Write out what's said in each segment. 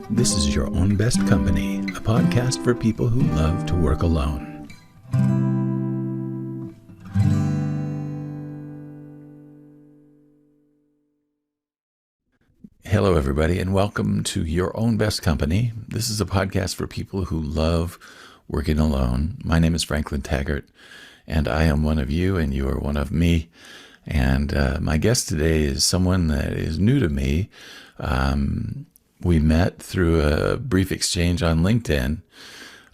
This is Your Own Best Company, a podcast for people who love to work alone. Hello, everybody, and welcome to Your Own Best Company. This is a podcast for people who love working alone. My name is Franklin Taggart, and I am one of you, and you are one of me. And my guest today is someone that is new to me. We met through a brief exchange on LinkedIn,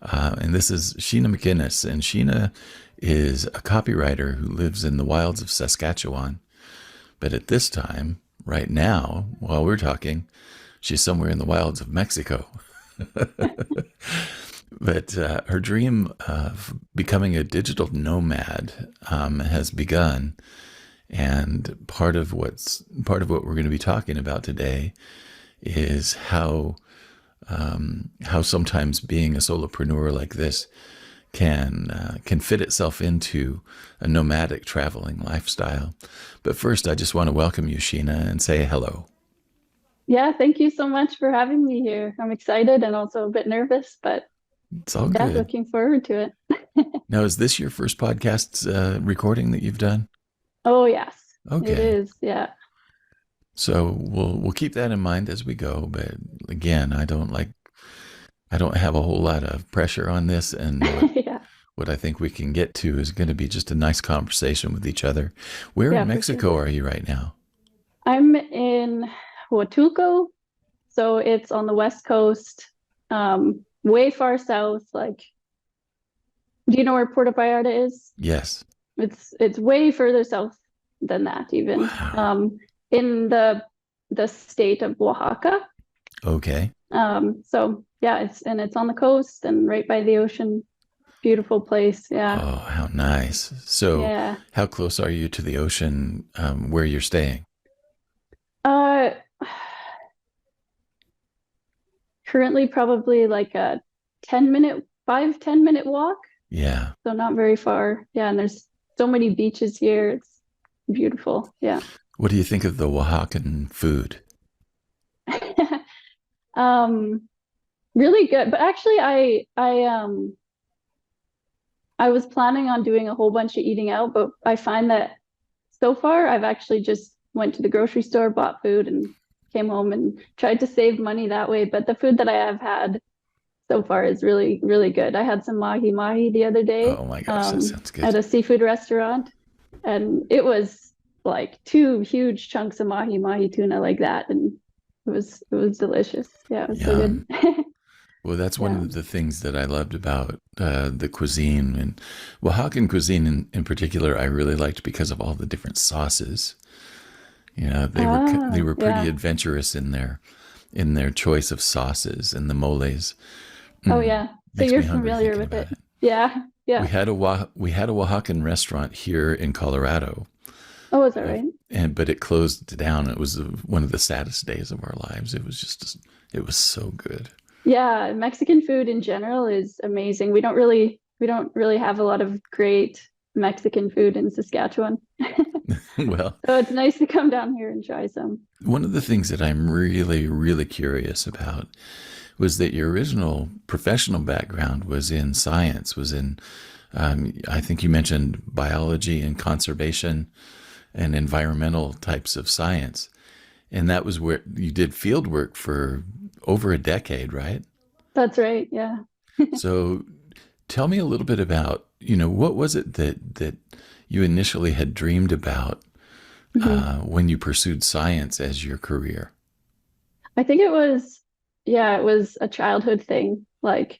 and this is Sheena McInnes. And Sheena is a copywriter who lives in the wilds of Saskatchewan. But at this time, right now, while we're talking, she's somewhere in the wilds of Mexico. But her dream of becoming a digital nomad has begun. And part of what we're going to be talking about today is how sometimes being a solopreneur like this can fit itself into a nomadic traveling lifestyle. But first, I just want to welcome you, Sheena, and say hello. Yeah, thank you so much for having me here. I'm excited and also a bit nervous, but It's all yeah, good. looking forward to it. Now, is this your first podcast recording that you've done? Oh, yes, it Okay. is. Yeah. So we'll keep that in mind as we go. But again, I don't have a whole lot of pressure on this, and Yeah. what I think we can get to is going to be just a nice conversation with each other. Where Yeah, in for sure. Mexico are you right now? I'm in Huatulco, so it's on the west coast, way far south. Like, do you know where Puerto Vallarta is? Yes. It's way further south than that even. Wow. In the state of Oaxaca. Okay. So yeah, it's on the coast and right by the ocean. Beautiful place. Yeah. Oh, how nice. So Yeah. how close are you to the ocean where you're staying? Uh, Currently probably like a 10-minute walk. Yeah. So not very far. Yeah, and there's so many beaches here. It's beautiful. Yeah. What do you think of the Oaxacan food? Um, Really good. But actually I was planning on doing a whole bunch of eating out, but I find that so far I've actually just went to the grocery store, bought food, and came home and tried to save money that way. But the food that I have had so far is really, really good. I had some mahi mahi the other day Oh my gosh, that sounds at good. a seafood restaurant, and it was like two huge chunks of mahi mahi tuna like that, and it was delicious. Yeah, it was so good. Yum. Well, that's one Yeah. of the things that I loved about the cuisine, and Oaxacan cuisine in particular. I really liked because of all the different sauces. You know, they were pretty Yeah. adventurous in their choice of sauces and the moles. Oh Mm, yeah. So makes you're me hungry familiar thinking with about it. it. Yeah. We Yeah. had we had a Oaxacan restaurant here in Colorado, Oh, is that uh, right? but it closed down. It was one of the saddest days of our lives. It was so good. Yeah, Mexican food in general is amazing. We don't really have a lot of great Mexican food in Saskatchewan. Well, So it's nice to come down here and try some. one of the things that I'm really, really curious about was that your original professional background was in science, I think you mentioned biology and conservation and environmental types of science. And that was where you did field work for over a decade, right? That's right. Yeah. So tell me a little bit about, what was it that you initially had dreamed about Mhm. when you pursued science as your career? I think it was a childhood thing. Like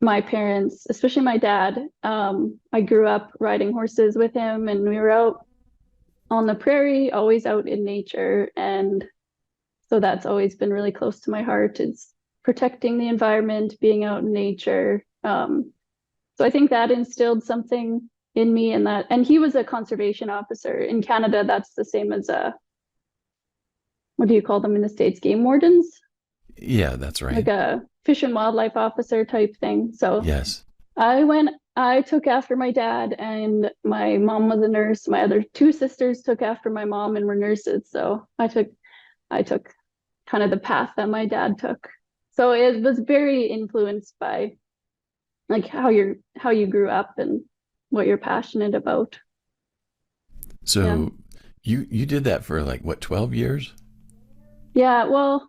my parents, especially my dad, I grew up riding horses with him and we were out on the prairie, always out in nature. And so that's always been really close to my heart is protecting the environment, being out in nature. So I think that instilled something in me and he was a conservation officer. In Canada, that's the same as what do you call them in the States? Game wardens, Yeah, that's like right. a fish and wildlife officer type thing. So Yes. I took after my dad, and my mom was a nurse. My other two sisters took after my mom and were nurses. So I took kind of the path that my dad took. So it was very influenced by like how you grew up and what you're passionate about. Yeah. So you did that for like what, 12 years? Yeah, well,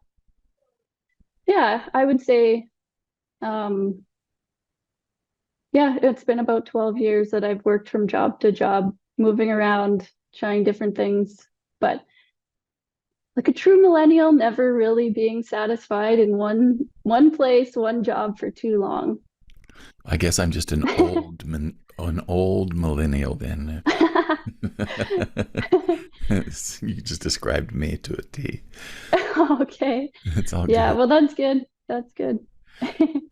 yeah, I would say um yeah, it's been about 12 years that I've worked from job to job, moving around, trying different things, but like a true millennial, never really being satisfied in one place, one job for too long. I guess I'm just an old millennial then. You just described me to a T. Okay. It's all Yeah, good. well, that's good. That's good.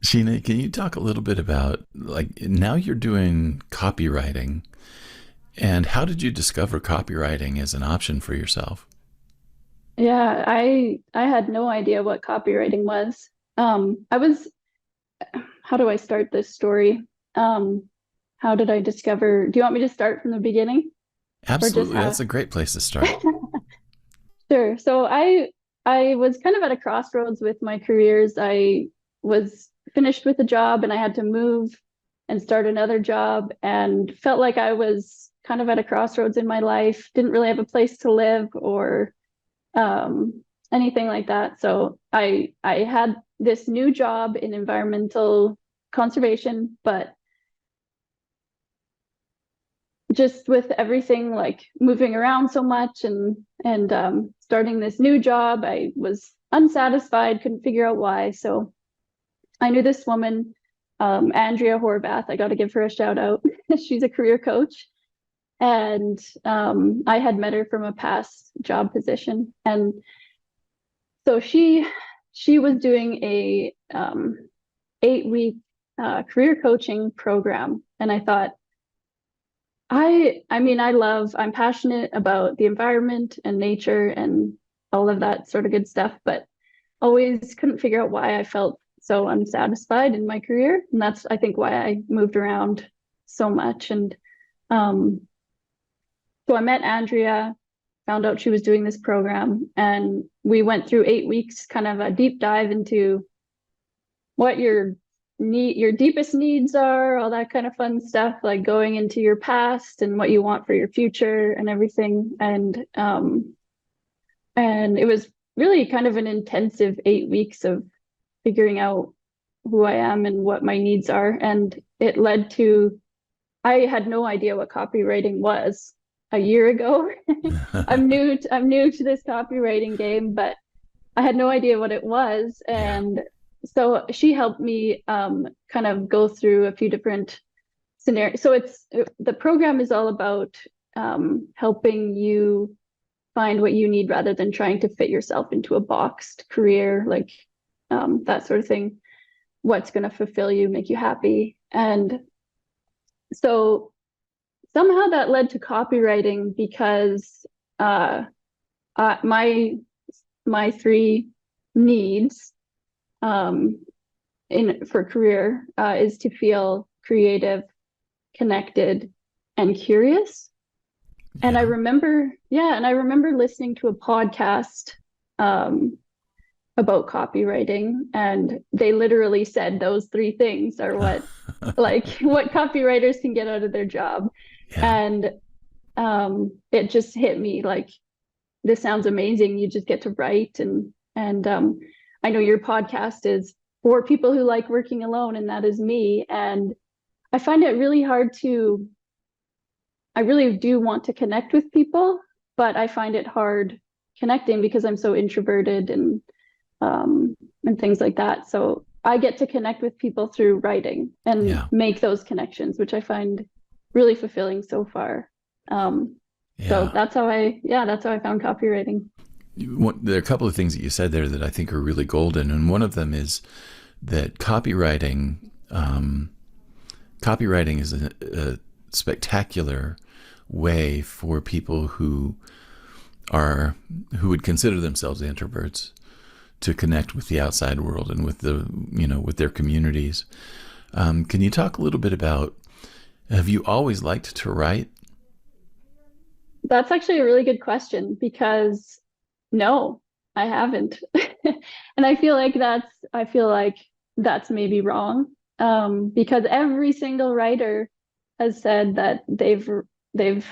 Sheena, can you talk a little bit about, like, now you're doing copywriting, and how did you discover copywriting as an option for yourself? Yeah, I had no idea what copywriting was. I was, how do I start this story? How did I discover? Do you want me to start from the beginning or just Absolutely, how? that's a great place to start. Sure. So I was kind of at a crossroads with my careers. I was finished with a job and I had to move and start another job and felt like I was kind of at a crossroads in my life, didn't really have a place to live or anything like that. So I had this new job in environmental conservation, but just with everything like moving around so much and starting this new job, I was unsatisfied, couldn't figure out why. So I knew this woman, Andrea Horvath. I got to give her a shout out. She's a career coach, and I had met her from a past job position, and so she was doing a 8-week career coaching program, and I thought I mean, I'm passionate about the environment and nature and all of that sort of good stuff, but always couldn't figure out why I felt so unsatisfied in my career. And that's, I think, why I moved around so much. And um, so I met Andrea, found out she was doing this program, and we went through 8 weeks, kind of a deep dive into what your deepest needs are, all that kind of fun stuff, like going into your past and what you want for your future and everything. And it was really kind of an intensive 8 weeks of figuring out who I am and what my needs are. And it led to I had no idea what copywriting was a year ago. I'm new to this copywriting game, but I had no idea what it was. Yeah. And so she helped me kind of go through a few different scenarios. So the program is all about helping you find what you need rather than trying to fit yourself into a boxed career, like that sort of thing. What's going to fulfill you, make you happy. And so somehow that led to copywriting because my three needs for career is to feel creative, connected, and curious. And Yeah. I remember listening to a podcast about copywriting, and they literally said those three things are what like what copywriters can get out of their job. Yeah. And it just hit me like this sounds amazing. You just get to write and I know your podcast is for people who like working alone, and that is me. And I find it really hard I really do want to connect with people, but I find it hard connecting because I'm so introverted and things like that. So I get to connect with people through writing and Yeah. make those connections, which I find really fulfilling so far. So Yeah. that's how I found copywriting. There are a couple of things that you said there that I think are really golden, and one of them is that copywriting is a spectacular way for people who would consider themselves introverts to connect with the outside world and with with their communities. Can you talk a little bit about, have you always liked to write? That's actually a really good question because no, I haven't. And I feel like that's maybe wrong. Because every single writer has said that they've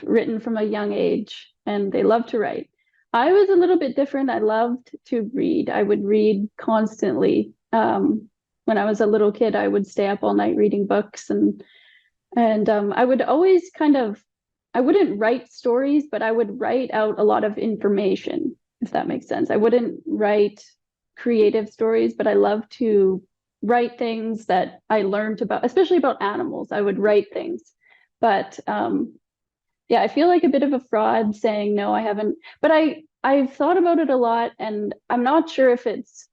written from a young age and they love to write. I was a little bit different. I loved to read. I would read constantly. When I was a little kid, I would stay up all night reading books, and I would always I wouldn't write stories, but I would write out a lot of information, if that makes sense. I wouldn't write creative stories, but I love to write things that I learned about, especially about animals. I would write things. But yeah, I feel like a bit of a fraud saying no, I haven't. But I've thought about it a lot, and I'm not sure if it's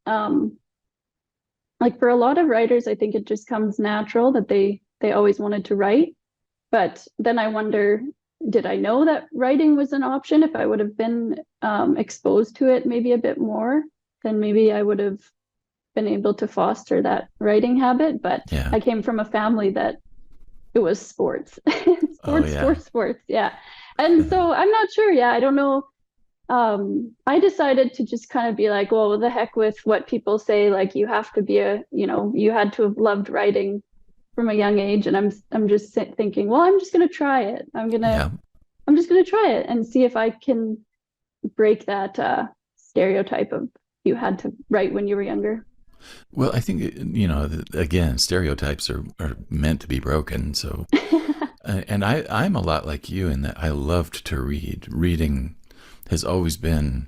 like for a lot of writers, I think it just comes natural that they always wanted to write. But then I wonder, did I know that writing was an option? If I would have been exposed to it maybe a bit more, then maybe I would have been able to foster that writing habit. But Yeah. I came from a family that it was sports, Oh, yeah. sports. Yeah. And so I'm not sure. Yeah, I don't know. I decided to just kind of be like, well, the heck with what people say, like you have to be you had to have loved writing from a young age. And I'm just thinking, well, I'm just going to try it. Yeah. I'm just going to try it and see if I can break that stereotype of you had to write when you were younger. Well, I think, again, stereotypes are meant to be broken. So, and I'm a lot like you in that I loved to read. Reading has always been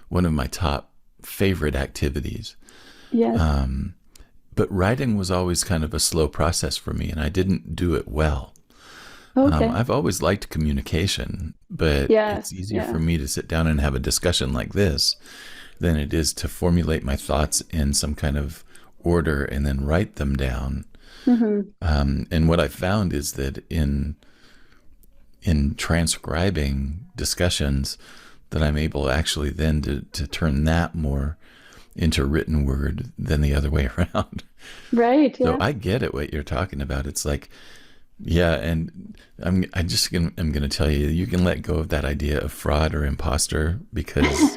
one of my top favorite activities. Yes. But writing was always kind of a slow process for me, and I didn't do it well. Okay. I've always liked communication, but it's Yes. easier Yeah. for me to sit down and have a discussion like this than it is to formulate my thoughts in some kind of order and then write them down. Hmm. And what I found is that in transcribing discussions, that I'm able actually then to turn that more into written word than the other way around. Right. So Yeah. I get it what you're talking about. It's like, yeah, and I'm going to tell you, you can let go of that idea of fraud or imposter, because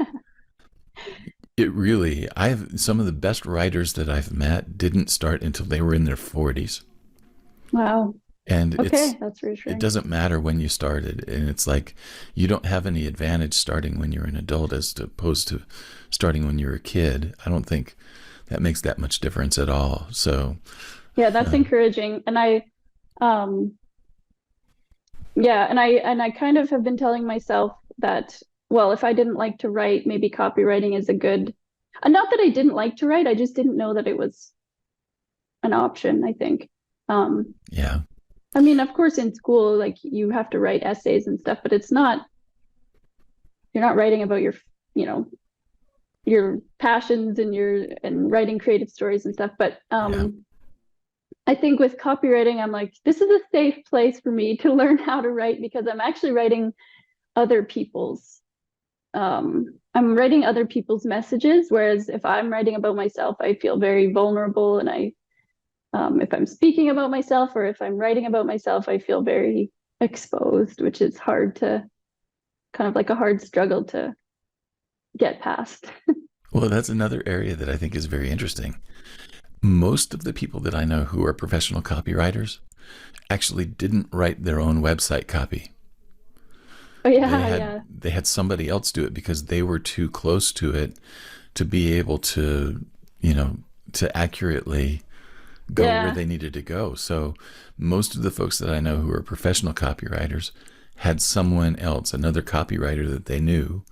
it really, I've some of the best writers that I've met didn't start until they were in their 40s. Wow. And Okay. That's it reassuring. doesn't matter when you started. And it's like, you don't have any advantage starting when you're an adult as opposed to starting when you're a kid. I don't think that makes that much difference at all. So, Yeah, that's encouraging. And um, yeah, and I kind of have been telling myself that, well, if I didn't like to write, maybe copywriting is a good, not that I didn't like to write, I just didn't know that it was an option, I think. Um, yeah. I mean, of course, in school, like you have to write essays and stuff, but you're not writing about you know, your passions and and writing creative stories and stuff. But Yeah. I think with copywriting, I'm like, this is a safe place for me to learn how to write because I'm actually writing other people's I'm writing other people's messages. Whereas if I'm writing about myself, I feel very vulnerable. And if I'm speaking about myself or if I'm writing about myself, I feel very exposed, which is hard to kind of like a hard struggle to get past. Well, that's another area that I think is very interesting. Most of the people that I know who are professional copywriters actually didn't write their own website copy. Oh They yeah, had yeah. they had somebody else do it because they were too close to it to be able to, to accurately go where Yeah. they needed to go. So most of the folks that I know who are professional copywriters had someone else, another copywriter that they knew,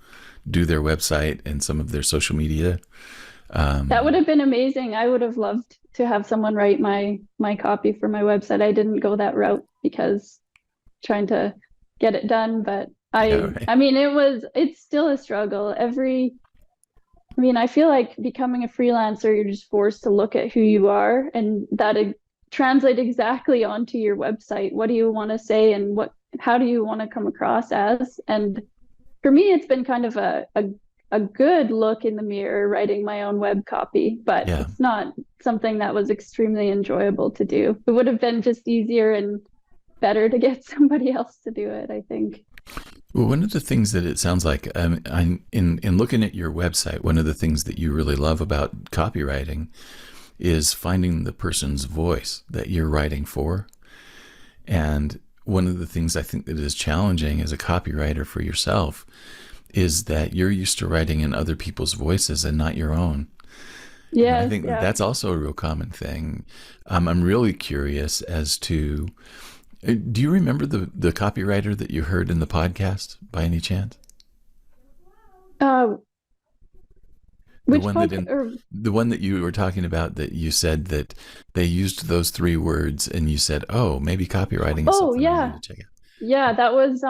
do their website and some of their social media. That would Um, have been amazing. I would have loved to have someone write my copy for my website. I didn't go that route because trying to get it done, but yeah, I right. I mean it's still a struggle. I mean, I feel like becoming a freelancer, you're just forced to look at who you are and that translate exactly onto your website. What do you want to say and how do you want to come across as? And for me, it's been kind of a good look in the mirror writing my own web copy, but Yeah. it's not something that was extremely enjoyable to do. It would have been just easier and better to get somebody else to do it, I think. Well, one of the things that it sounds like, in looking at your website, one of the things that you really love about copywriting is finding the person's voice that you're writing for. And one of the things I think that is challenging as a copywriter for yourself is that you're used to writing in other people's voices and not your own. And I Yes, think that yeah. that's also a real common thing. I'm really curious as to, do you remember the copywriter that you heard in the podcast by any chance? Uh, The which one that podcast in or the one that you were talking about that you said that they used those three words and you said, "Oh, maybe copywriting is oh something I yeah. need to check out." Yeah, that was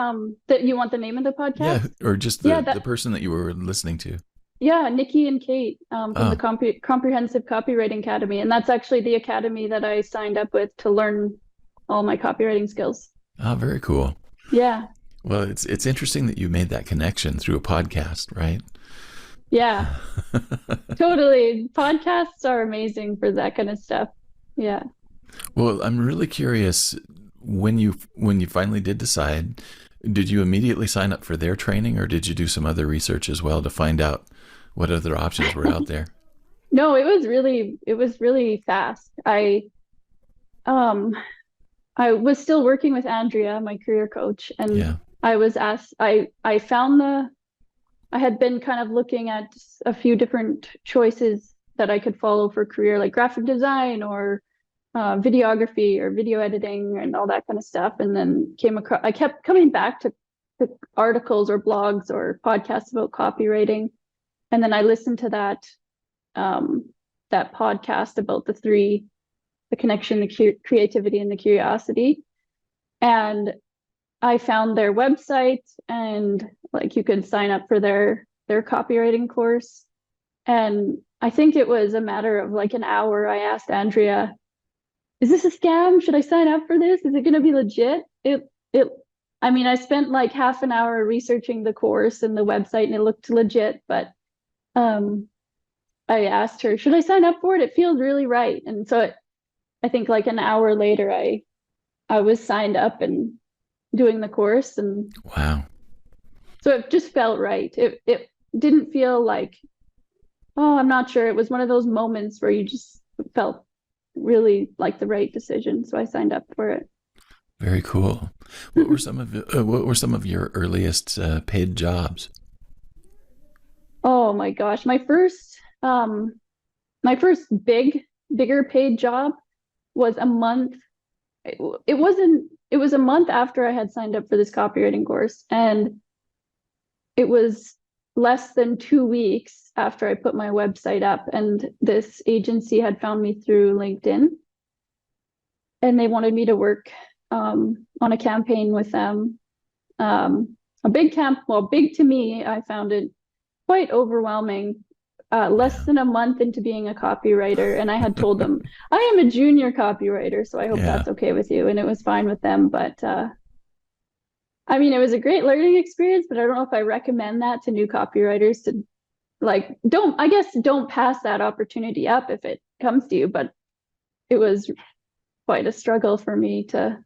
that you want the name of the Yeah, podcast? or just Yeah, the person that you were listening to. yeah, Nikki and Kate from the Oh, Comprehensive Copywriting Academy. And that's actually the academy that I signed up with to learn all my copywriting skills. oh, very cool. Yeah, Well, it's interesting that you made that connection through a podcast, right? yeah, totally. Podcasts are amazing for that kind of stuff. Yeah. Well, I'm really curious when you finally did decide, did you immediately sign up for their training or did you do some other research as well to find out what other options were out there? No, it was really fast. Um I was still working with Andrea, my career coach, and Yeah. I found I had been kind of looking at a few different choices that I could follow for career, like graphic design or videography or video editing and all that kind of stuff. And then I kept coming back to articles or blogs or podcasts about copywriting. And then I listened to um, that podcast about the connection, the creativity, and the curiosity. And I found their website and like you could sign up for their copywriting course. And I think it was a matter of like an hour. I asked Andrea, is this a scam? Should I sign up for this? Is it going to be legit? It I mean, I spent like half an hour researching the course and the website and it looked legit, but um I asked her, should I sign up for it? It feels really right. And so I think like an hour later I was signed up and doing the course, and Wow. so it just felt right. It didn't feel like, oh, I'm not sure. It was one of those moments where you just felt really like the right decision. So I signed up for it. Very cool. What were some of your earliest paid jobs? Oh my gosh. My first bigger paid job was a month. It wasn't, it was a month after I had signed up for this copywriting course. And it was less than 2 weeks after I put my website up. And this agency had found me through LinkedIn and they wanted me to work on a campaign with them. A big well, big to me, I found it quite overwhelming. Less Yeah. than a month into being a copywriter, and I had told them I am a junior copywriter, so I hope Yeah. that's okay with you, and it was fine with them. But I mean, it was a great learning experience, but I don't know if I recommend that to new copywriters to like don't pass that opportunity up if it comes to you. But it was quite a struggle for me to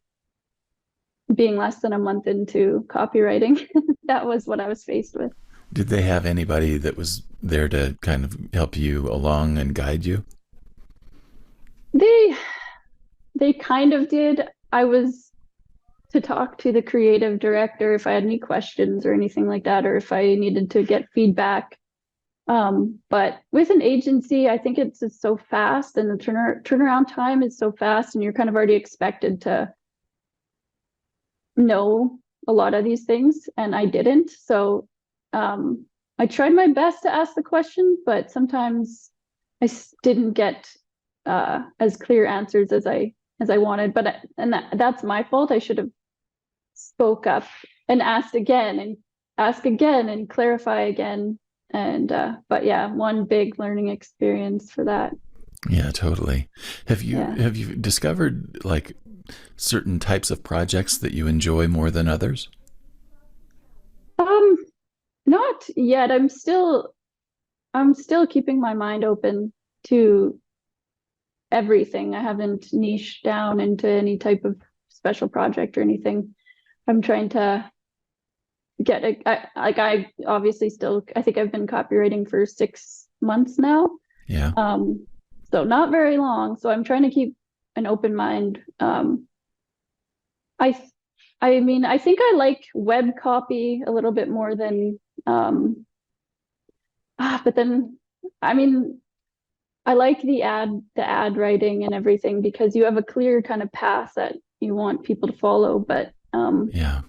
being less than a month into copywriting. That was what I was faced with. Did they have anybody that was there to kind of help you along and guide you? They they kind of did. I was to talk to the creative director if I had any questions or anything like that, or if I needed to get feedback. But with an agency, I think it's just so fast and the turnaround time is so fast, and you're kind of already expected to know a lot of these things, and I didn't. So I tried my best to ask the questions, but sometimes didn't get as clear answers as I wanted. But that's my fault. I should have spoke up and ask again and clarify again. And but yeah, one big learning experience for that. Yeah, totally. Have you Yeah. have you discovered like certain types of projects that you enjoy more than others? Um, Not yet. I'm still keeping my mind open to everything. I haven't niched down into any type of special project or anything. I'm trying to I obviously still, I think I've been copywriting for 6 months now. Yeah. So not very long. So I'm trying to keep an open mind. I mean, I think I like web copy a little bit more than, but then, I mean, I like the ad writing and everything because you have a clear kind of path that you want people to follow. But Yeah.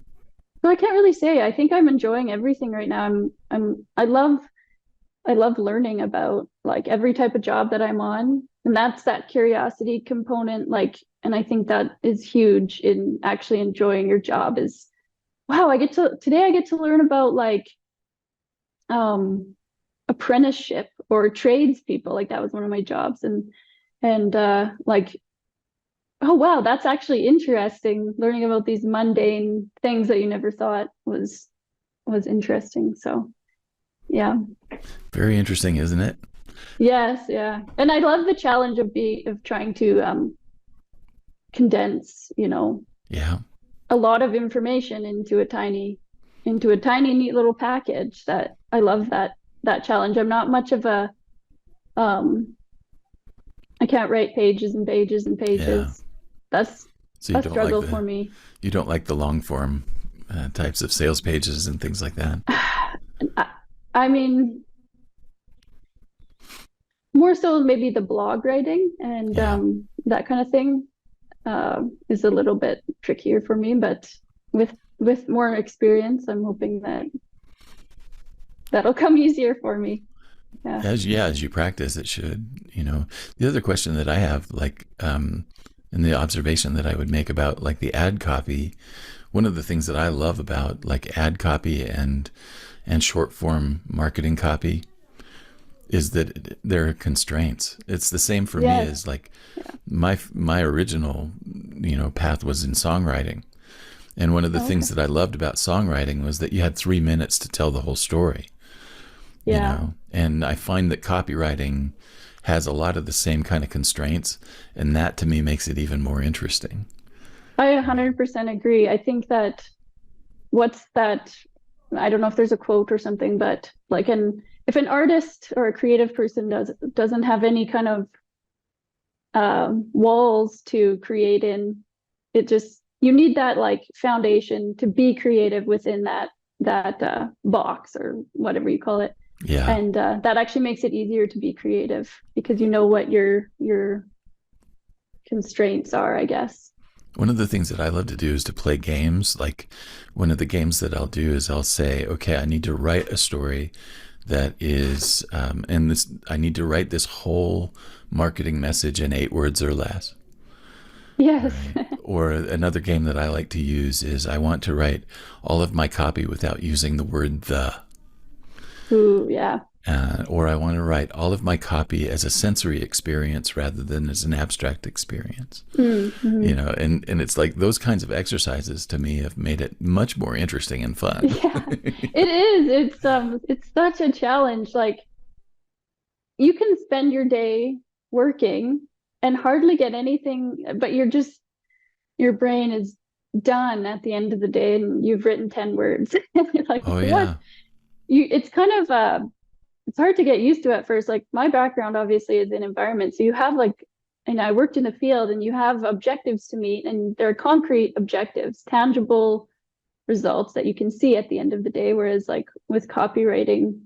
so I can't really say. I think I'm enjoying everything right now. I love learning about like every type of job that I'm on. And that's that curiosity component. Like, and I think that is huge in actually enjoying your job is, wow, today I get to learn about like apprenticeship or tradespeople. Like that was one of my jobs. And like, oh wow, that's actually interesting. Learning about these mundane things that you never thought was interesting. So yeah. Very interesting, isn't it? Yes, yeah. And I love the challenge of trying to condense, Yeah. a lot of information into a tiny neat little package. That I love that challenge. I'm not much of a I can't write pages and pages and Yeah. pages. That's So you a don't like struggle for me. you don't like the long form types of sales pages and things like that. I mean, more so maybe the blog writing and Yeah. that kind of thing is a little bit trickier for me. But with more experience, I'm hoping that that'll come easier for me. Yeah. As you practice, it should. The other question that I have, like, and the observation that I would make about like the ad copy, one of the things that I love about like ad copy and short form marketing copy is that there are constraints. It's the same for me as like my original, path was in songwriting. And one of the things that I loved about songwriting was that you had 3 minutes to tell the whole story. Yeah. And I find that copywriting has a lot of the same kind of constraints, and that to me makes it even more interesting. I 100% agree. I think that what's that? I don't know if there's a quote or something, but like if an artist or a creative person doesn't have any kind of walls to create in, you need that like foundation to be creative within that box or whatever you call it. Yeah. And that actually makes it easier to be creative because you know what your constraints are, I guess. One of the things that I love to do is to play games. Like one of the games that I'll do is I'll say, okay, I need to write a story that is, I need to write this whole marketing message in 8 words or less. Yes. Right? Or another game that I like to use is I want to write all of my copy without using the word the. Ooh, yeah. Or I want to write all of my copy as a sensory experience rather than as an abstract experience. Mm-hmm. And it's like those kinds of exercises to me have made it much more interesting and fun. Yeah, it is. It's such a challenge. Like you can spend your day working and hardly get anything, but your brain is done at the end of the day and you've written 10 words. You're like, Oh what? yeah. It's kind of it's hard to get used to at first. Like my background obviously is in environment. So you have like, and I worked in the field and you have objectives to meet and they're concrete objectives, tangible results that you can see at the end of the day. Whereas like with copywriting,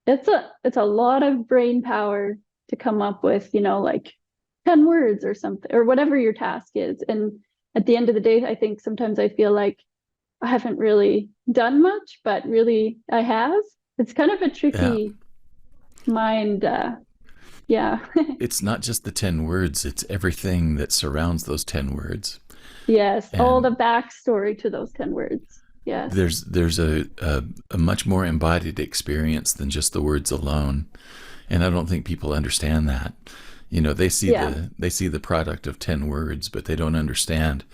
it's a lot of brain power to come up with, like 10 words or something, or whatever your task is. And at the end of the day, I think sometimes I feel like I haven't really done much, but really I have. It's kind of a tricky mind. Yeah. It's not just the 10 words, it's everything that surrounds those 10 words. Yes. And all the backstory to those 10 words. Yes. there's a much more embodied experience than just the words alone. And I don't think people understand that. They see the product of 10 words, but they don't understand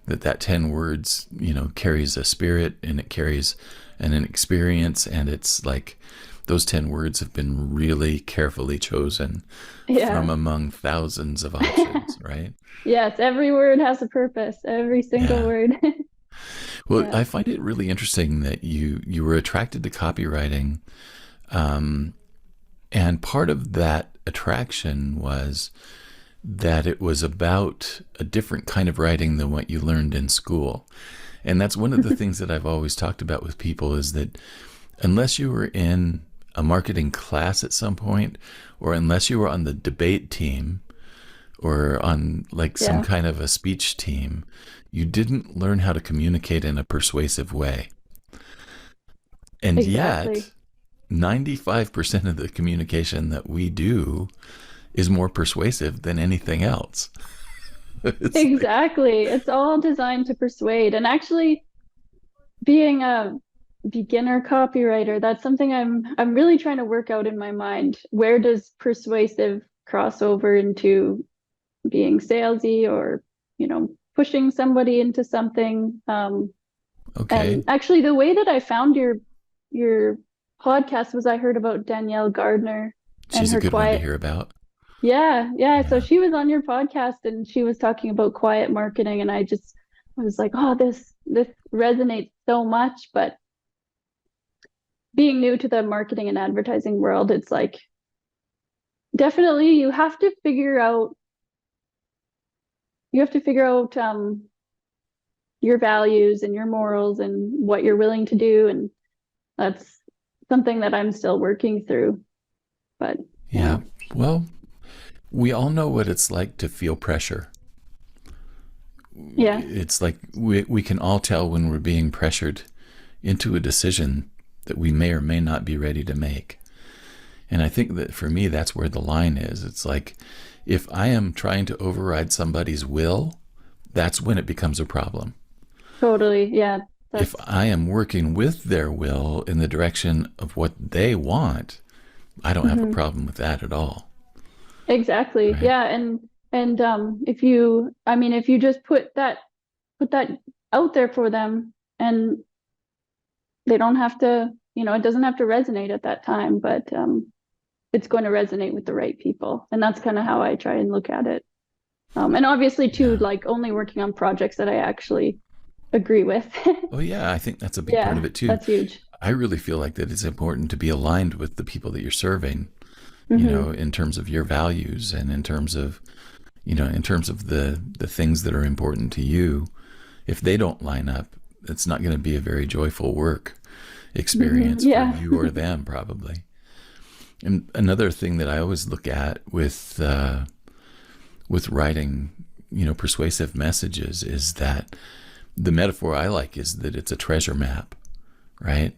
that 10 words, carries a spirit and it carries an experience. And it's like those 10 words have been really carefully chosen from among thousands of options, right? Yes. Every word has a purpose, every single word. Well, Yeah. I find it really interesting that you were attracted to copywriting, um, and part of that attraction was that it was about a different kind of writing than what you learned in school. And that's one of the things that I've always talked about with people is that unless you were in a marketing class at some point, or unless you were on the debate team or on like some Yeah, kind of a speech team, you didn't learn how to communicate in a persuasive way. And yet, exactly. 95% of the communication that we do is more persuasive than anything else. It's like, Exactly. It's all designed to persuade. And actually, being a beginner copywriter, that's something I'm really trying to work out in my mind. Where does persuasive cross over into being salesy or, pushing somebody into something? okay, And actually, the way that I found your podcast was I heard about Danielle Gardner and she's a her good one to quiet. hear about. Yeah, yeah. So Yeah. she was on your podcast and she was talking about quiet marketing, and I was like, oh, this resonates so much. But being new to the marketing and advertising world, it's like definitely you have to figure out your values and your morals and what you're willing to do, and that's something that I'm still working through. But yeah, Yeah. Well, we all know what it's like to feel pressure. yeah, It's like we can all tell when we're being pressured into a decision that we may or may not be ready to make. And I think that for me, that's where the line is. It's like if I am trying to override somebody's will, that's when it becomes a problem. totally. Yeah, If that's I am working with their will in the direction of what they want, I don't have a mhm. problem with that at all. Exactly. Right? Yeah, and if you just put that out there for them, and they don't have to, it doesn't have to resonate at that time, but it's going to resonate with the right people. And that's kind of how I try and look at it. And obviously too, Yeah. like only working on projects that I actually agree with. Oh, yeah. I think that's a big part of Yeah, it too. that's huge. I really feel like that it's important to be aligned with the people that you're serving, Hmm. in terms of your values and in terms of the things that are important to you. If they don't line up, it's not going to be a very joyful work Hmm. experience for Yeah. you or them, probably. And another thing that I always look at with writing, persuasive messages is that the metaphor I like is that it's a treasure map, right?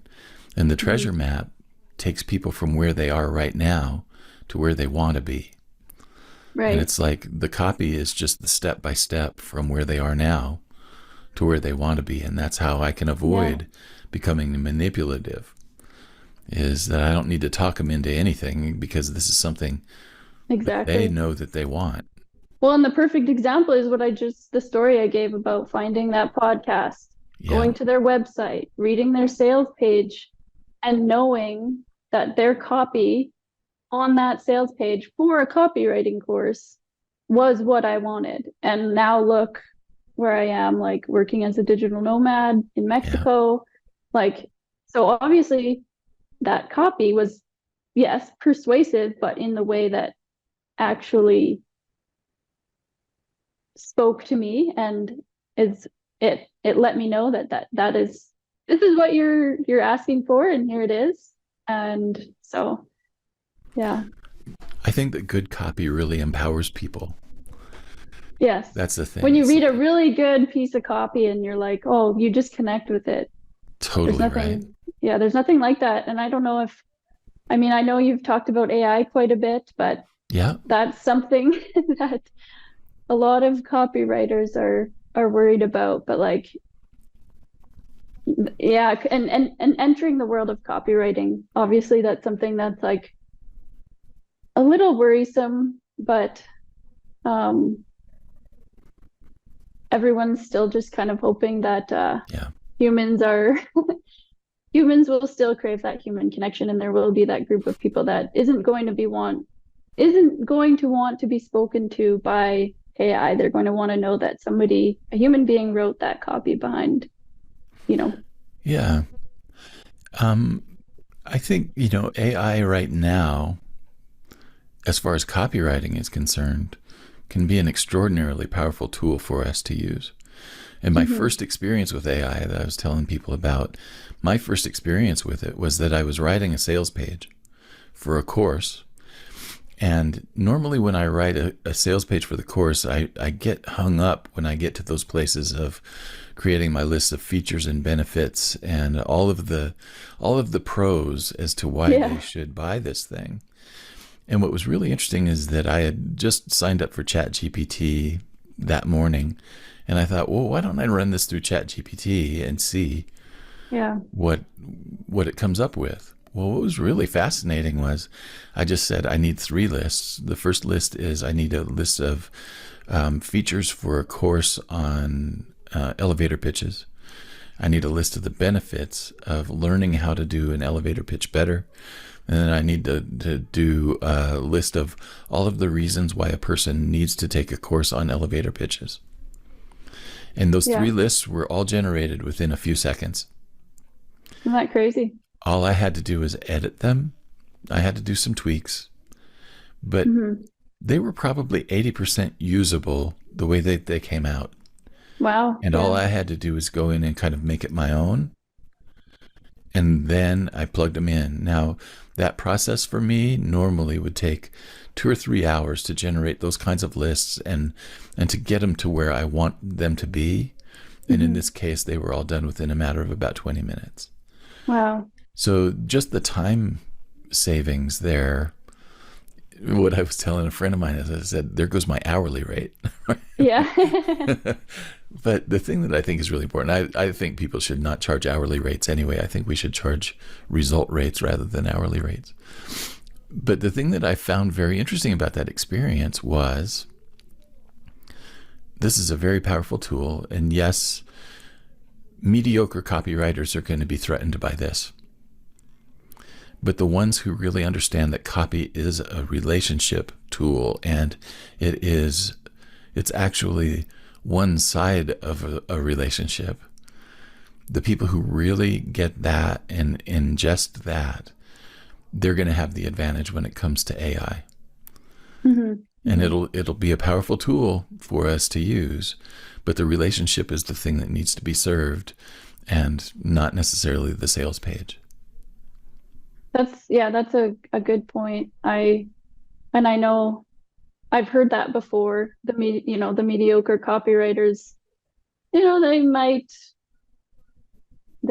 And the Hmm. treasure map takes people from where they are right now to where they want to be. And Right. it's like the copy is just the step by step from where they are now to where they want to be. And that's how I can Yeah, avoid becoming manipulative, is that I don't need to talk them into anything because this is something that they exactly. know that they want. Well, and the perfect example is the story I gave about finding that podcast, Yeah. going to their website, reading their sales page, and knowing that their copy on that sales page for a copywriting course was what I wanted. And now look where I am, like working as a digital nomad in Yeah. Mexico. Like, so obviously that copy was, yes, persuasive, but in the way that actually spoke to me, and is it let me know that is this is what you're asking for, and here it is. And so yeah. I think that good copy really empowers people. Yes. That's the When thing. you It's read a like really good piece of copy and you're like, oh, you just connect with it. There's totally right. nothing, yeah, there's nothing like that. And I don't know if, I mean, I know you've talked about AI quite a bit, but Yeah. that's something that a lot of copywriters are worried about. But like, yeah, and entering the world of copywriting, obviously that's something that's like a little worrisome, but um everyone's still just kind of hoping that Yeah. humans are humans will still crave that human connection, and there will be that group of people that isn't going to want to be spoken to by AI. They're going to want to know that a human being wrote that copy behind. you know. Yeah. Um, I think, AI right now, as far as copywriting is concerned, can be an extraordinarily powerful tool for us to use. And my Hmm. first experience with AI that I was telling people about, my first experience with it was that I was writing a sales page for a course. And normally when I write a sales page for the course, I get hung up when I get to those places of creating my list of features and benefits and all of the pros as to why they Yeah. should buy this thing. And what was really interesting is that I had just signed up for ChatGPT that morning. And I thought, well, why don't I run this through ChatGPT and see Yeah. what what it comes up with? Well, what was really fascinating was I just said I need three lists. The first list is I need a list of features for a course on elevator pitches. I need a list of the benefits of learning how to do an elevator pitch better. And then I need to do a list of all of the reasons why a person needs to take a course on elevator pitches. And those Yeah. three lists were all generated within a few seconds. Isn't that crazy? All I had to do was edit them. I had to do some tweaks, but Hmm. they were probably 80% usable the way they came out. Wow. And all Yeah. I had to do was go in and kind of make it my own. And then I plugged them in. Now, that process for me normally would take 2 or 3 hours to generate those kinds of lists and to get them to where I want them to be. And in Hmm. this case, they were all done within a matter of about 20 minutes. Wow. So just the time savings there, what I was telling a friend of mine is I said, there goes my hourly rate. Yeah. But the thing that I think is really important, I think people should not charge hourly rates anyway. I think we should charge result rates rather than hourly rates. But the thing that I found very interesting about that experience was this is a very powerful tool. And yes, mediocre copywriters are going to be threatened by this. But the ones who really understand that copy is a relationship tool and it's actually one side of a relationship, the people who really get that and ingest that, they're going to have the advantage when it comes to AI. Hmm. And Hmm. it'll be a powerful tool for us to use, but the relationship is the thing that needs to be served and not necessarily the sales page. That's a good point. I know I've heard that before. The mediocre copywriters, they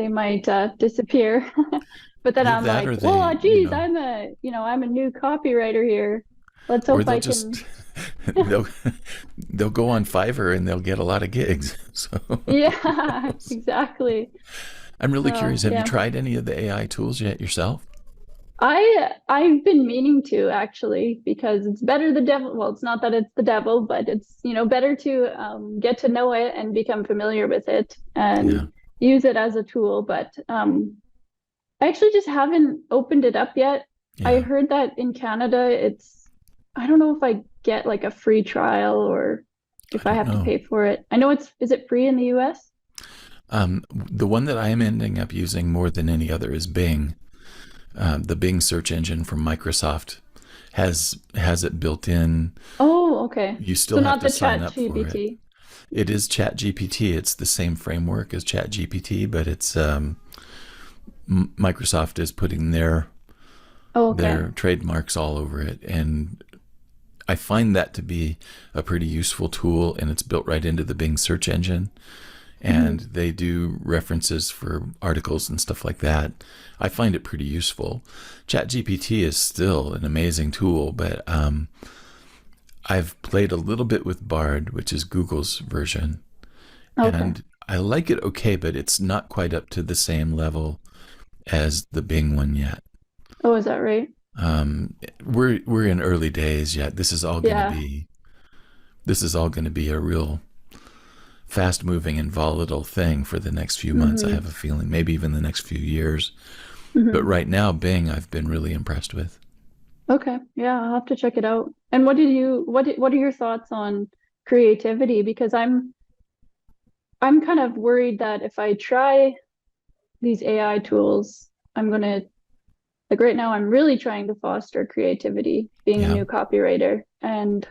might disappear. But then Either I'm that like, or well, they, geez, I'm a new copywriter here. Let's or hope they'll I just can. they'll go on Fiverr and they'll get a lot of gigs. So Yeah, exactly. I'm really curious. Have you Yeah. tried any of the AI tools yet yourself? I've been meaning to actually because it's better the devil. Well, it's not that it's the devil, but it's better to get to know it and become familiar with it Yeah, and use it as a tool. But I actually just haven't opened it up yet. I yeah. heard that in Canada, I don't know if I get like a free trial or I if I don't have to know. pay for it. I know is it free in the US? The one that I am ending up using more than any other is Bing. The Bing search engine from Microsoft has it built in. Oh, okay. You So still have not to the sign Chat up for it. GPT. It is ChatGPT. It's the same framework as ChatGPT, but it's Microsoft is putting their Oh, okay. their trademarks all over it, and I find that to be a pretty useful tool. And it's built right into the Bing search engine, and Hmm. they do references for articles and stuff like that. I find it pretty useful. ChatGPT is still an amazing tool, but I've played a little bit with Bard, which is Google's version, Okay. and I like it okay, but it's not quite up to the same level as the Bing one yet. Oh, is that right? Um, we're in early days yet. Yeah. This is all going to be a real fast moving and volatile thing for the next few months. I Hmm. have a feeling, maybe even the next few years. But Hmm. right now, Bing, I've been really impressed with. Okay. Yeah, I'll have to check it out. And what are your thoughts on creativity? Because I'm kind of worried that if I try these AI tools, I'm going to, like right now, I'm really trying to foster creativity, being a Yeah. new copywriter. And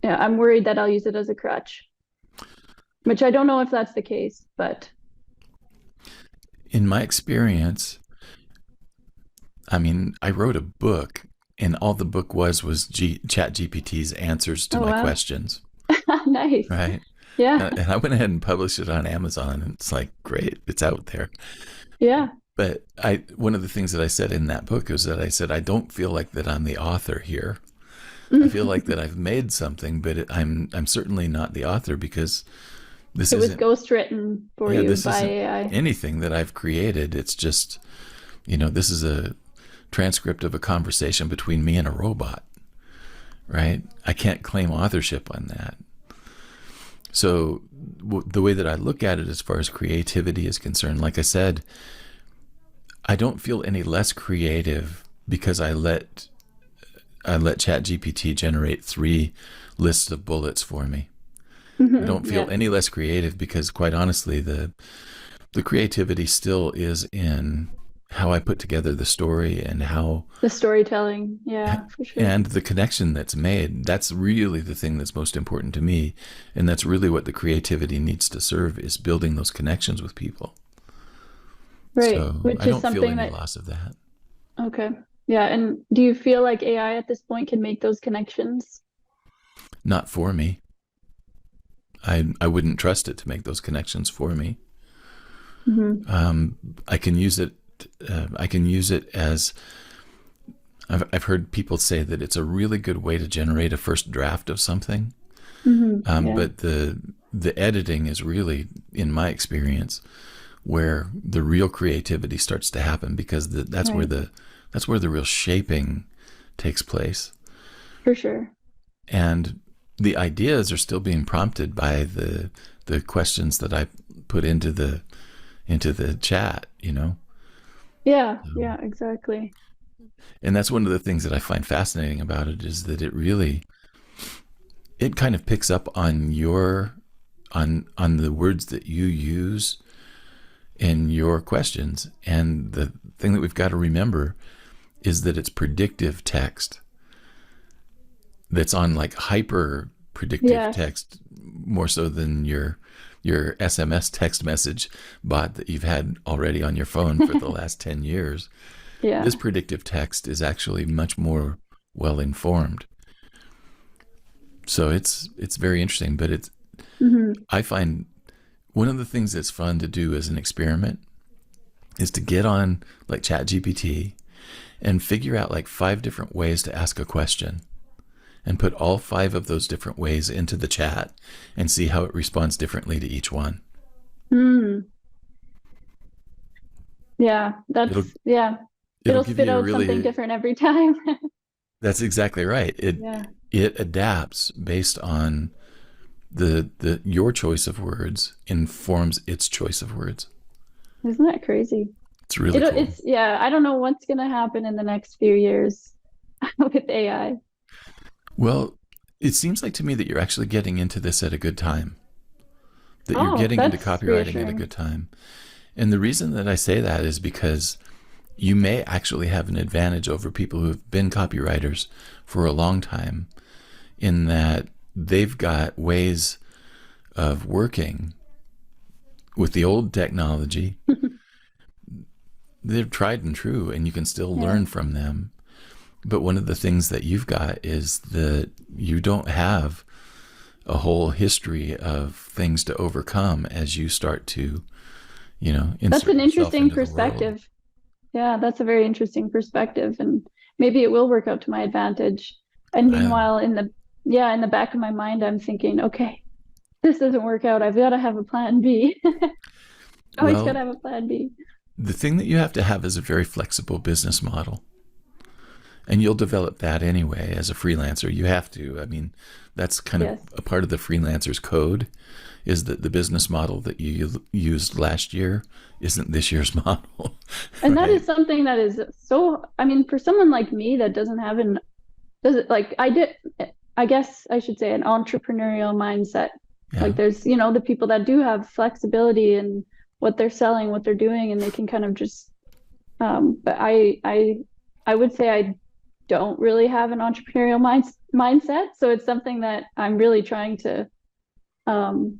yeah, I'm worried that I'll use it as a crutch, which I don't know if that's the case, but In my experience, I mean, I wrote a book, and all the book was ChatGPT's answers to oh my wow. questions, Nice. right? Yeah. And I went ahead and published it on Amazon, and it's like, great, it's out there. Yeah. But one of the things that I said in that book was that I said I don't feel like that I'm the author here. I feel like that I've made something, but I'm certainly not the author, because this It was isn't ghostwritten for yeah you this by isn't AI. anything that I've created. It's just, this is a transcript of a conversation between me and a robot, right? I can't claim authorship on that. So the way that I look at it as far as creativity is concerned, like I said, I don't feel any less creative because I let ChatGPT generate 3 lists of bullets for me. I don't feel Yeah. any less creative because, quite honestly, the creativity still is in how I put together the story and how The storytelling. Yeah, for sure. and the connection that's made. That's really the thing that's most important to me, and that's really what the creativity needs to serve, is building those connections with people. Right. So Which I is don't feel something any that, loss of that. okay. Yeah. And do you feel like AI at this point can make those connections? Not for me. I wouldn't trust it to make those connections for me. Hmm. Um, I can use it. I can use it as I've heard people say that it's a really good way to generate a first draft of something. Yeah. But the editing is really, in my experience, where the real creativity starts to happen, because Right. that's where the real shaping takes place. For sure. And the ideas are still being prompted by the questions that I put into the chat, Yeah. Yeah, exactly. And that's one of the things that I find fascinating about it, is that it kind of picks up on on the words that you use in your questions. And the thing that we've got to remember is that it's predictive text that's on, like, hyper predictive Yes. text, more so than your SMS text message bot that you've had already on your phone for the last 10 years. Yeah. This predictive text is actually much more well informed. So it's very interesting, but Hmm. I find one of the things that's fun to do as an experiment is to get on, like, ChatGPT and figure out like 5 different ways to ask a question, and put all 5 of those different ways into the chat and see how it responds differently to each one. Mm. It'll Yeah. it'll It'll give spit you a out something really different every time. That's exactly right. It Yeah. it adapts based on the your choice of words informs its choice of words. Isn't that crazy? It's really cool. Yeah, I don't know what's gonna happen in the next few years with AI. Well, it seems like to me that you're actually getting into this at a good time. That you're Oh, getting into that's copywriting at a reassuring. good time. And the reason that I say that is because you may actually have an advantage over people who've been copywriters for a long time, in that they've got ways of working with the old technology. They're tried and true, and you can still Yeah. learn from them. But one of the things that you've got is that you don't have a whole history of things to overcome as you start to, That's insert an yourself interesting into the world. perspective. Yeah, that's a very interesting perspective, and maybe it will work out to my advantage. And I, meanwhile, in the back of my mind, I'm thinking, okay, this doesn't work out. I've got to have a plan B. Always got well, to have a plan B. the thing that you have to have is a very flexible business model. And you'll develop that anyway as a freelancer. You have to. I mean, that's kind of Yes. a part of the freelancer's code, is that the business model that you used last year isn't this year's model, And that right? is something that is so, I mean, for someone like me that doesn't have does it like I guess I should say an entrepreneurial mindset. Like Yeah. there's, the people that do have flexibility in what they're selling, what they're doing, and they can kind of just but I would say I don't really have an entrepreneurial mindset. So it's something that I'm really trying to um,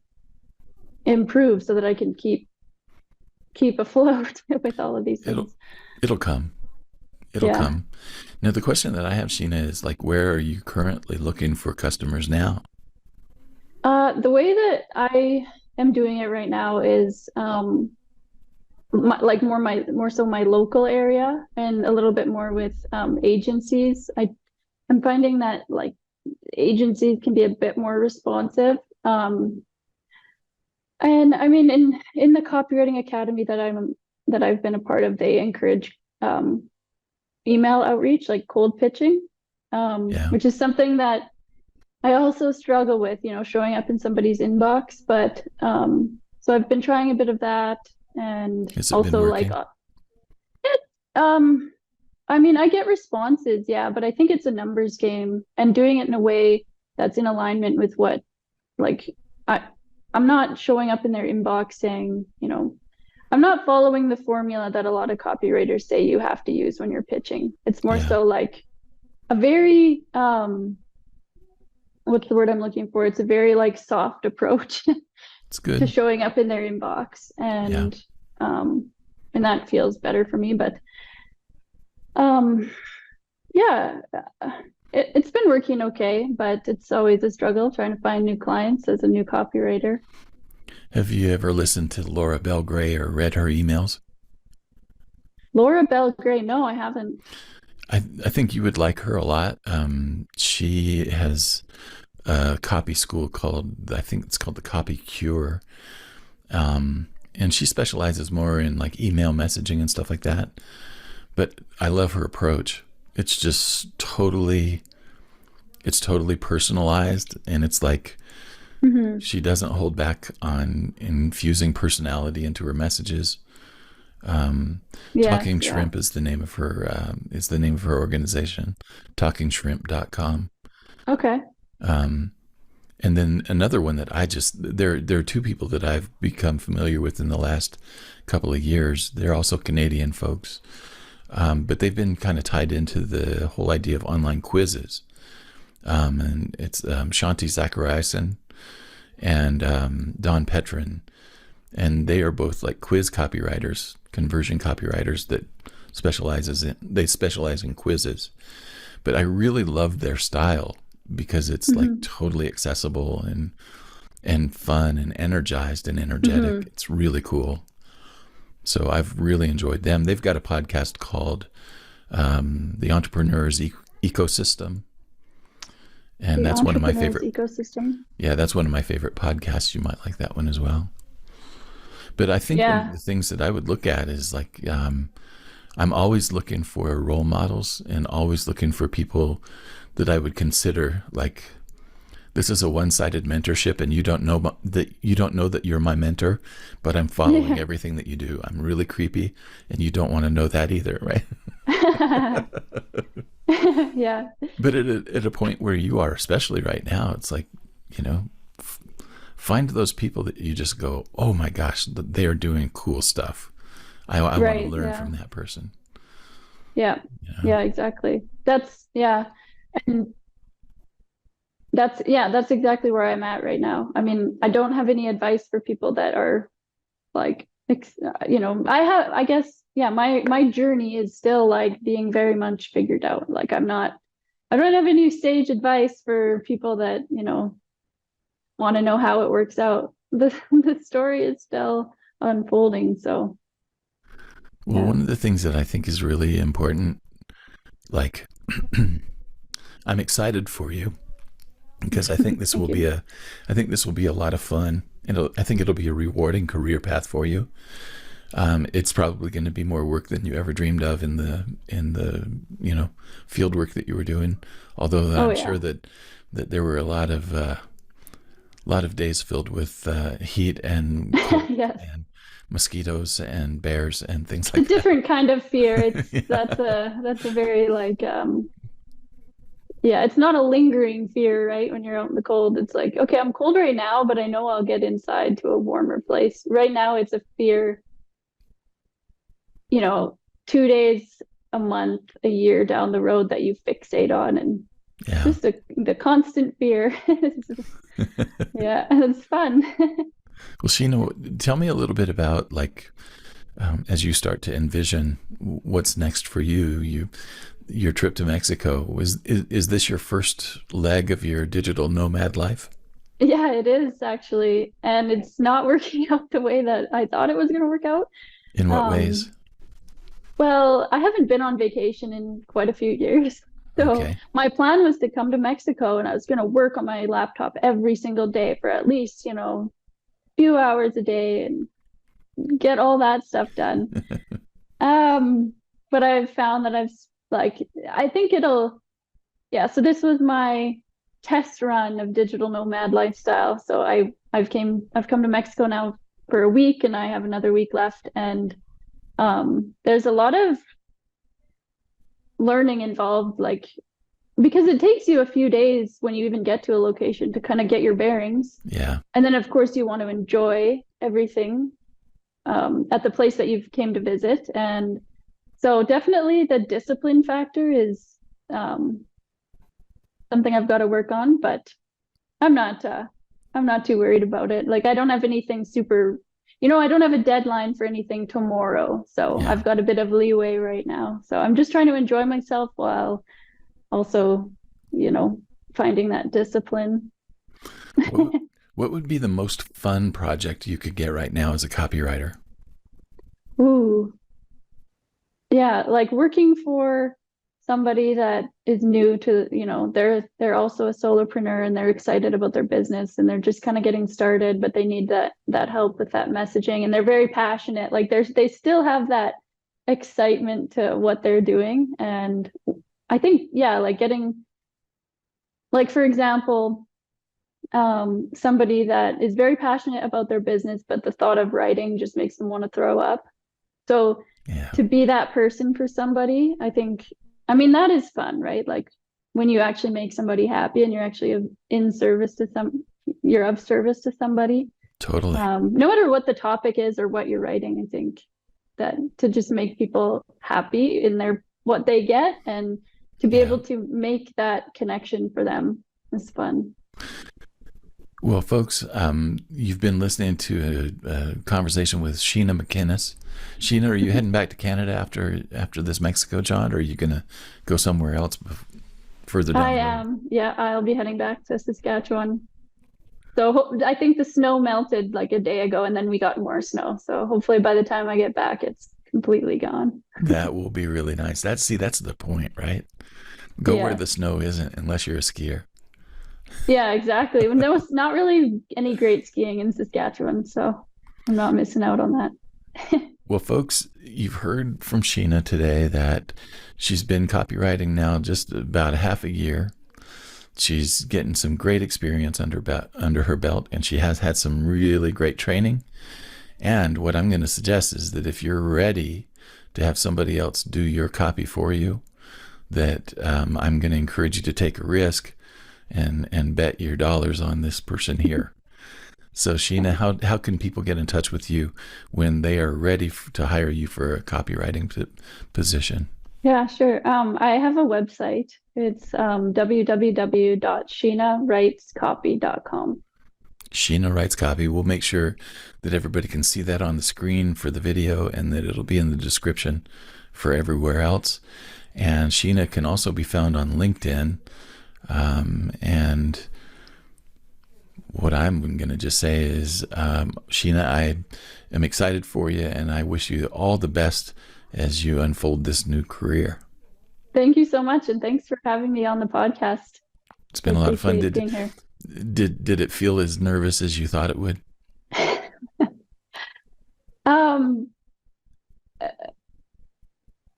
improve so that I can keep afloat with all of these It'll things. it'll come. It'll Yeah. come. Now the question that I have, Sheena, is like, where are you currently looking for customers now? The way that I am doing it right now is like more so my local area and a little bit more with agencies. I'm finding that like agencies can be a bit more responsive. And I mean, in the copywriting academy that I've been a part of, they encourage email outreach, like cold pitching, Yeah. which is something that I also struggle with, showing up in somebody's inbox. But so I've been trying a bit of that, and Has it been also like working? um, I mean, I get responses, yeah, but I think it's a numbers game, and doing it in a way that's in alignment with what like I I'm not showing up in their inbox saying, I'm not following the formula that a lot of copywriters say you have to use when you're pitching. It's more Yeah. so like a very what's the word I'm looking for? It's a very like soft approach It's to good. showing up in their inbox, Yeah. um and that feels better for me. But um yeah, it's been working okay, but it's always a struggle trying to find new clients as a new copywriter. Have you ever listened to Laura Bell Gray or read her emails? Laura Bell Gray, no, I haven't. I think you would like her a lot. She has a copy school called, I think it's called the Copy Cure. And she specializes more in like email messaging and stuff like that. But I love her approach. It's just it's totally personalized, and it's like Hmm. she doesn't hold back on infusing personality into her messages. Yes, Talking yeah. Shrimp is the name of her organization, talkingshrimp.com. Okay. Um, and then another one that there are two people that I've become familiar with in the last couple of years. They're also Canadian folks, but they've been kind of tied into the whole idea of online quizzes. And it's Shanti Zachariason and Don Petrin, and they are both like quiz copywriters, conversion copywriters that they specialize in quizzes. But I really love their style because it's like Hmm. totally accessible and fun and energized and energetic. Hmm. It's really cool. So I've really enjoyed them. They've got a podcast called The Entrepreneur's Ecosystem, and The that's one of my entrepreneur's favorite. ecosystem. Yeah, that's one of my favorite podcasts. You might like that one as well. But I think one of Yeah. the things that I would look at is like I'm always looking for role models and always looking for people that I would consider like this is a one-sided mentorship, and you don't know that you're my mentor, but I'm following Yeah. everything that you do. I'm really creepy, and you don't want to know that either, right? Yeah. But at a point where you are, especially right now, it's like, you know, find those people that you just go, oh my gosh, they are doing cool stuff. I want to Right. learn Yeah. from that person. Yeah. You know? Yeah, exactly. Yeah. And that's exactly where I'm at right now. I mean, I don't have any advice for people that are like, I guess, yeah, my journey is still like being very much figured out. Like I don't have any sage advice for people that, want to know how it works out. The story is still unfolding. So Well, yeah. one of the things that I think is really important, like, I'm excited for you because Thank you. I think this will be a lot of fun. I think it'll be a rewarding career path for you. It's probably going to be more work than you ever dreamed of in the field work that you were doing. Although Oh I'm yeah. sure that there were a lot of days filled with heat and cold Yes. and mosquitos and bears and things It's a like that. different kind of fear. It's Yeah. that's a very like Yeah, it's not a lingering fear, right? When you're out in the cold, it's like, okay, I'm cold right now, but I know I'll get inside to a warmer place. Right now, it's a fear, you know, 2 days, a month, a year down the road that you fixate on, and Yeah. just the constant fear. Yeah, it's fun. Well, Sheena, tell me a little bit about like as you start to envision what's next for you. Your trip to Mexico is this your first leg of your digital nomad life? Yeah, it is actually, and it's not working out the way that I thought it was going to work out. In what ways? Um, Well, I haven't been on vacation in quite a few years. So Okay. my plan was to come to Mexico and I was going to work on my laptop every single day for at least, a few hours a day and get all that stuff done. Um, but I've found that I think yeah, so this was my test run of digital nomad lifestyle. So I've come to Mexico now for a week and I have another week left, and there's a lot of learning involved, like because it takes you a few days when you even get to a location to kind of get your bearings. Yeah. And then, of course, you want to enjoy everything at the place that you've came to visit. And so definitely the discipline factor is um, something I've got to work on, but I'm not uh, I'm not too worried about it. Like I don't have anything super, I don't have a deadline for anything tomorrow. So Yeah. I've got a bit of leeway right now. So I'm just trying to enjoy myself while also, you know, finding that discipline. What would, what would be the most fun project you could get right now as a copywriter? Ooh, yeah, like working for somebody that is new to, they're also a solopreneur and they're excited about their business and they're just kind of getting started, but they need that help with that messaging and they're very passionate. Like they still have that excitement to what they're doing. And I think, yeah, like getting, like for example, somebody that is very passionate about their business, but the thought of writing just makes them want to throw up. So Yeah. to be that person for somebody, I mean, that is fun, right? Like when you actually make somebody happy and you're actually you're of service to somebody. Totally. No matter what the topic is or what you're writing, I think that to just make people happy in what they get and to be Yeah. able to make that connection for them is fun. Well, folks, you've been listening to a conversation with Sheena McInnes. Sheena, are you heading back to Canada after this Mexico jaunt, or are you going to go somewhere else further down I the road? am, yeah, I'll be heading back to Saskatchewan. So I think the snow melted like a day ago and then we got more snow. So hopefully by the time I get back, it's completely gone. That will be really nice. That's the point, right? Go where Yeah. the snow isn't, unless you're a skier. Yeah, exactly. When there was not really any great skiing in Saskatchewan, so I'm not missing out on that. Well, folks, you've heard from Sheena today that she's been copywriting now just about a half a year. She's getting some great experience under her belt, and she has had some really great training. And what I'm going to suggest is that if you're ready to have somebody else do your copy for you, that I'm going to encourage you to take a risk and bet your dollars on this person here. So Sheena, how can people get in touch with you when they are ready to hire you for a copywriting position? Yeah, sure. I have a website. It's www.sheenawritescopy.com. Sheena Writes Copy. We'll make sure that everybody can see that on the screen for the video and that it'll be in the description for everywhere else. And Sheena can also be found on LinkedIn. And what I'm going to just say is, Sheena, I am excited for you and I wish you all the best as you unfold this new career. Thank you so much, and thanks for having me on the podcast. It's I been a lot of fun. appreciate Did being here. did it feel as nervous as you thought it would? Um,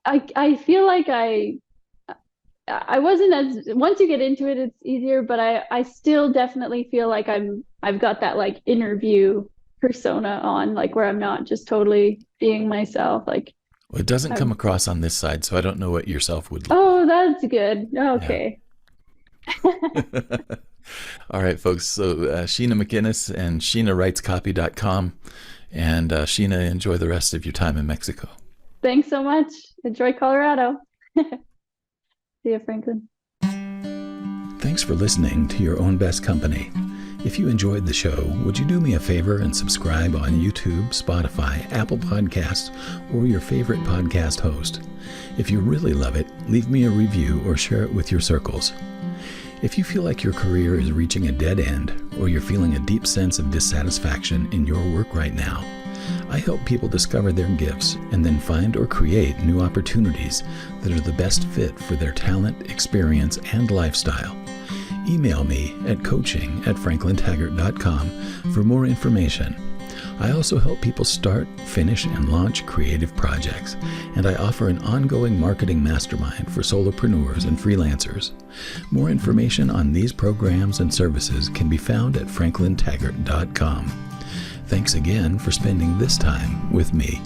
I feel like I wasn't as once you get into it, it's easier, but I still definitely feel like I've got that like interview persona on, like where I'm not just totally being myself. Like Well, it doesn't come I'm, across on this side, so I don't know what yourself would look like. oh, that's good. Yeah. Okay. All right, folks. So Sheena McInnes and SheenaWritesCopy.com. And Sheena, enjoy the rest of your time in Mexico. Thanks so much. Enjoy Colorado. See you, Franklin. Thanks for listening to Your Own Best Company. If you enjoyed the show, would you do me a favor and subscribe on YouTube, Spotify, Apple Podcasts, or your favorite podcast host? If you really love it, leave me a review or share it with your circles. If you feel like your career is reaching a dead end, or you're feeling a deep sense of dissatisfaction in your work right now, I help people discover their gifts and then find or create new opportunities that are the best fit for their talent, experience, and lifestyle. Email me at coaching@franklintaggart.com for more information. I also help people start, finish, and launch creative projects, and I offer an ongoing marketing mastermind for solopreneurs and freelancers. More information on these programs and services can be found at franklintaggart.com. Thanks again for spending this time with me.